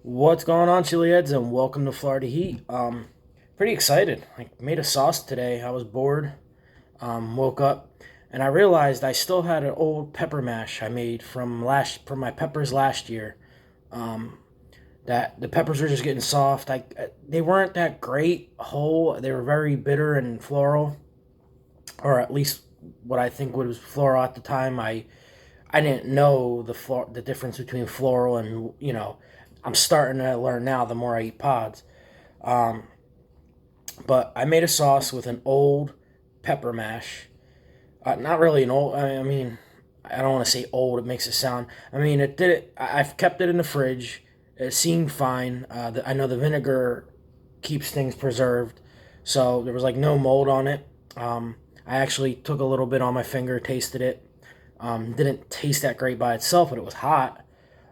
What's going on, Chili Heads, and welcome to Florida Heat. Pretty excited. I made a sauce today. I was bored. Woke up, and I realized I still had an old pepper mash I made from my peppers last year. Um, that the peppers were just getting soft. They weren't that great whole. They were very bitter and floral, or at least what I think was floral at the time. I didn't know the difference between floral and I'm starting to learn now the more I eat pods. Um, but I made a sauce with an old pepper mash. Not really an old. I mean, I don't want to say old. It makes it sound. I mean, it did it. I've kept it in the fridge. It seemed fine. I know the vinegar keeps things preserved, so there was like no mold on it. I actually took a little bit on my finger, tasted it. Didn't taste that great by itself, but it was hot.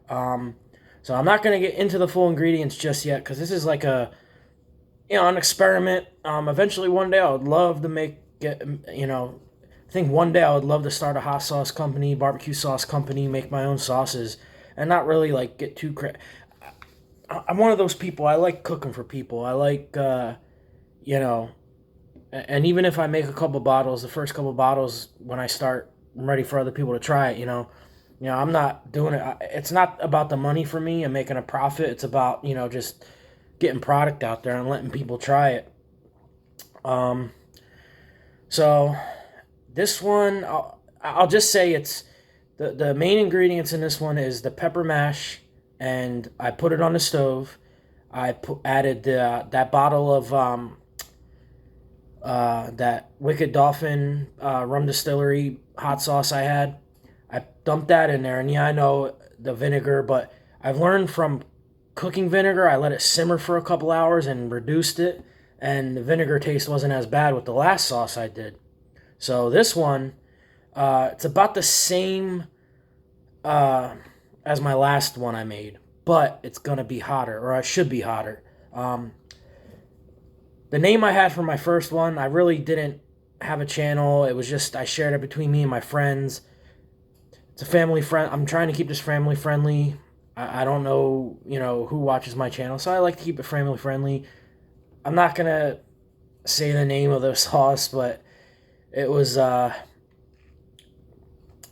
Um, so I'm not gonna get into the full ingredients just yet because this is like an experiment. Eventually one day I would love to I think one day I would love to start a hot sauce company, barbecue sauce company, make my own sauces, and not really like get too I'm one of those people. I like cooking for people. I like you know, and even if I make a couple bottles, the first couple bottles when I start, I'm ready for other people to try it. I'm not doing it. It's not about the money for me and making a profit. It's about just getting product out there and letting people try it. Um, so this one, I'll just say it's the main ingredients in this one is the pepper mash, and I put it on the stove. Added that bottle of that Wicked Dolphin rum distillery hot sauce I had. I dumped that in there, and yeah, I know the vinegar, but I've learned from cooking vinegar. I let it simmer for a couple hours and reduced it, and the vinegar taste wasn't as bad with the last sauce I did. So this one, it's about the same uh, as my last one I made, but it's gonna be hotter, or I should be hotter. Um, the name I had for my first one, I really didn't have a channel. It was just I shared it between me and my friends. It's a family friend. I'm trying to keep this family friendly. I don't know, who watches my channel, so I like to keep it family friendly. I'm not gonna say the name of the sauce, but it was so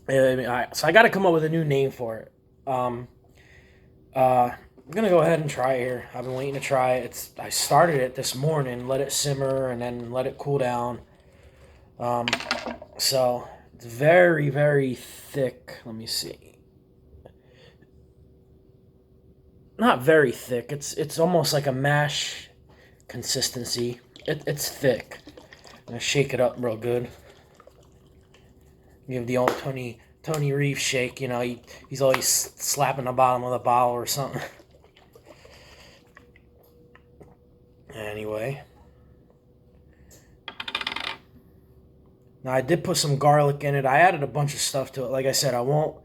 I got to come up with a new name for it. Um, I'm gonna go ahead and try it here. I've been waiting to try it. I started it this morning, let it simmer, and then let it cool down. Um, so it's very, very thick. Let me see. Not very thick. It's almost like a mash consistency. It's thick. I'm gonna shake it up real good. Give the old Tony Reeves shake. He's always slapping the bottom of the bottle or something. Anyway, now I did put some garlic in it. I added a bunch of stuff to it. Like I said, I won't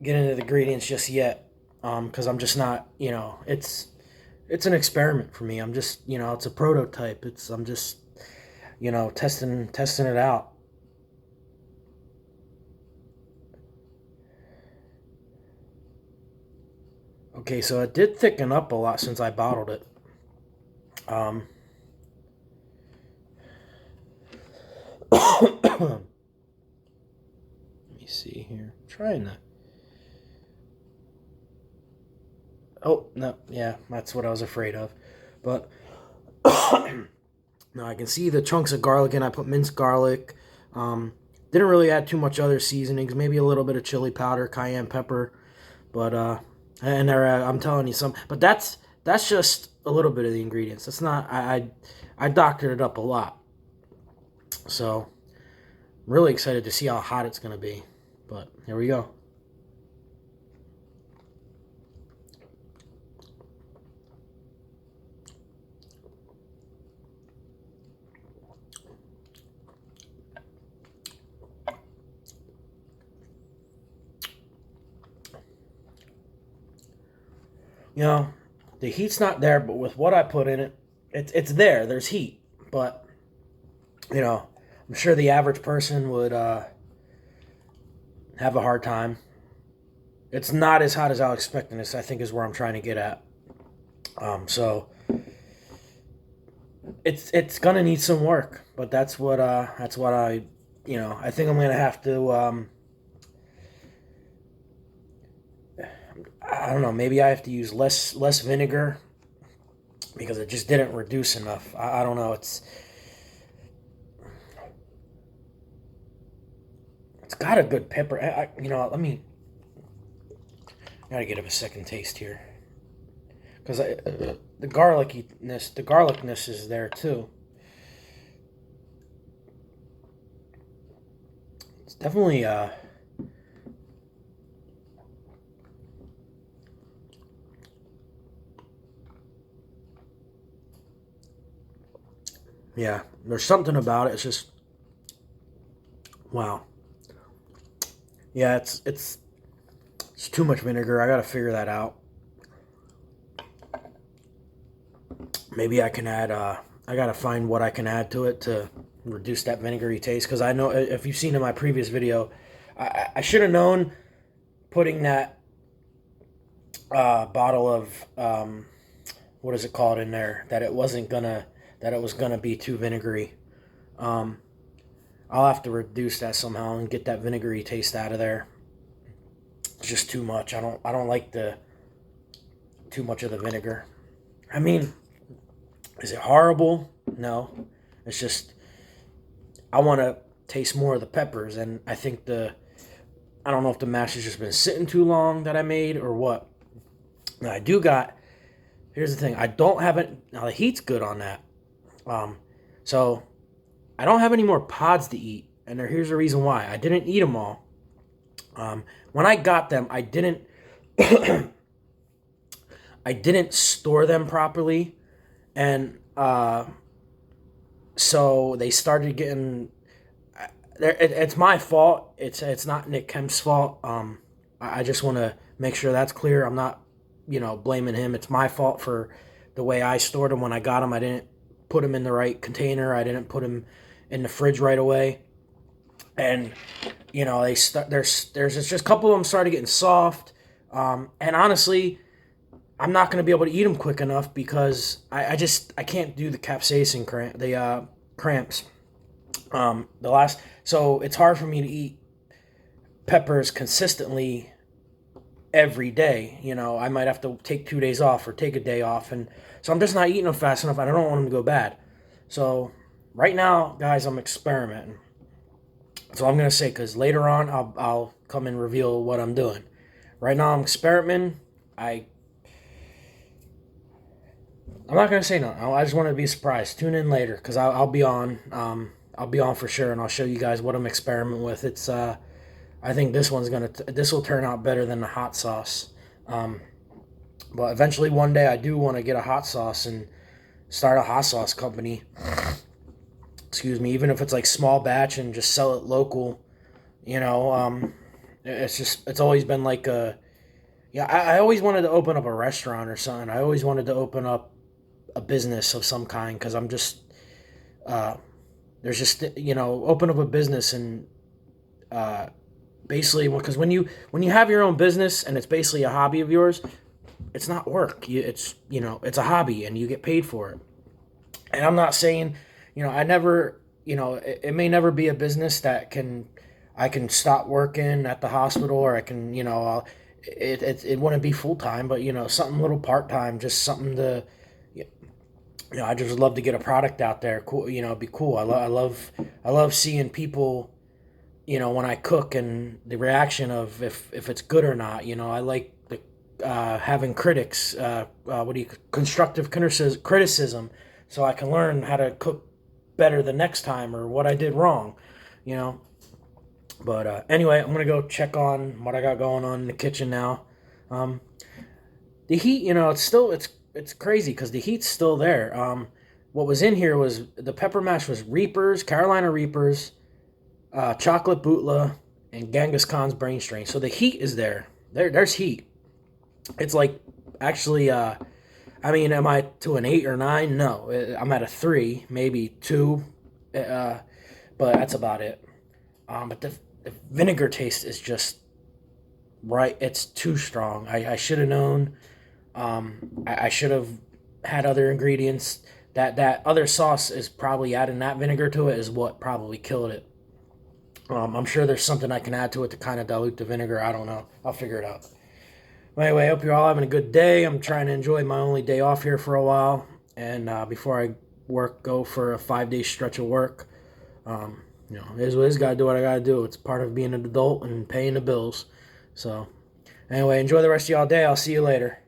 get into the ingredients just yet, because I'm just not. It's an experiment for me. I'm just it's a prototype. I'm just testing it out. Okay, so it did thicken up a lot since I bottled it. Um, Let me see here. I'm trying to. Oh no, yeah, that's what I was afraid of. But now I can see the chunks of garlic, and I put minced garlic. Um, didn't really add too much other seasonings. Maybe a little bit of chili powder, cayenne pepper, but and there I'm telling you some. But that's just a little bit of the ingredients. That's not. I doctored it up a lot. So I'm really excited to see how hot it's gonna be. But here we go. You know, the heat's not there, but with what I put in it, it's there. There's heat, but I'm sure the average person would have a hard time. It's not as hot as I was expecting. This, I think, is where I'm trying to get at. So it's gonna need some work, but that's what I think I'm gonna have to. I don't know. Maybe I have to use less vinegar because it just didn't reduce enough. I don't know. It's got a good pepper. Let me. I gotta get a second taste here because the garlicness is there too. It's definitely yeah. There's something about it. It's just wow. Yeah, it's too much vinegar. I gotta figure that out. Maybe I can add. I gotta find what I can add to it to reduce that vinegary taste. Because I know if you've seen in my previous video, I should have known putting that bottle of what is it called in there that it was gonna be too vinegary. Um, I'll have to reduce that somehow and get that vinegary taste out of there. It's just too much. I don't like the too much of the vinegar. I mean, is it horrible? No. It's just I want to taste more of the peppers, and I don't know if the mash has just been sitting too long that I made or what. Now I do got. Here's the thing. I don't have it now. The heat's good on that. Um, so I don't have any more pods to eat, and here's the reason why. I didn't eat them all. When I got them, I didn't. I didn't store them properly, and so they started getting. It's my fault. It's not Nick Kemp's fault. I just want to make sure that's clear. I'm not, blaming him. It's my fault for the way I stored them when I got them. I didn't put them in the right container. I didn't put them in the fridge right away, and there's just a couple of them started getting soft. And honestly, I'm not going to be able to eat them quick enough because I can't do the capsaicin cramps. So it's hard for me to eat peppers consistently every day. I might have to take 2 days off or take a day off, and so I'm just not eating them fast enough. I don't want them to go bad. So right now, guys, I'm experimenting. So I'm gonna say because later on I'll come and reveal what I'm doing. Right now I'm experimenting. I'm not gonna say nothing. I just want to be surprised. Tune in later because I'll be on. I'll be on for sure, and I'll show you guys what I'm experimenting with. I think this will turn out better than the hot sauce. Um, but eventually, one day, I do want to get a hot sauce and start a hot sauce company. Excuse me, even if it's like small batch and just sell it local. You know, it's always been like a yeah. I always wanted to open up a restaurant or something. I always wanted to open up a business of some kind because I'm just uh, there's just open up a business and uh, basically because when you have your own business and it's basically a hobby of yours, it's not work. It's a hobby and you get paid for it. And I'm not saying, I never, it may never be a business that I can stop working at the hospital or I can, it wouldn't be full time, but something little part time, just something to, I just would love to get a product out there. Cool, it'd be cool. I love seeing people, when I cook and the reaction of if it's good or not. I like the having critics, constructive criticism, so I can learn how to cook better the next time or what I did wrong, you know. But anyway, I'm gonna go check on what I got going on in the kitchen now. Um, the heat, it's crazy because the heat's still there. What was in here was the pepper mash was Reapers, Carolina Reapers, chocolate bootla, and Genghis Khan's brain strain. So the heat is there. There's heat. It's like actually. I mean, am I to an 8 or 9? No, I'm at a 3, maybe 2, uh, but that's about it. But the vinegar taste is just right. It's too strong. I should have known. I should have had other ingredients. That other sauce is probably adding that vinegar to it is what probably killed it. I'm sure there's something I can add to it to kind of dilute the vinegar. I don't know. I'll figure it out. Well, anyway, I hope you're all having a good day. I'm trying to enjoy my only day off here for a while, and before I go for a 5 day stretch of work. It is what it is. Got to do what I got to do. It's part of being an adult and paying the bills. So, anyway, enjoy the rest of y'all day. I'll see you later.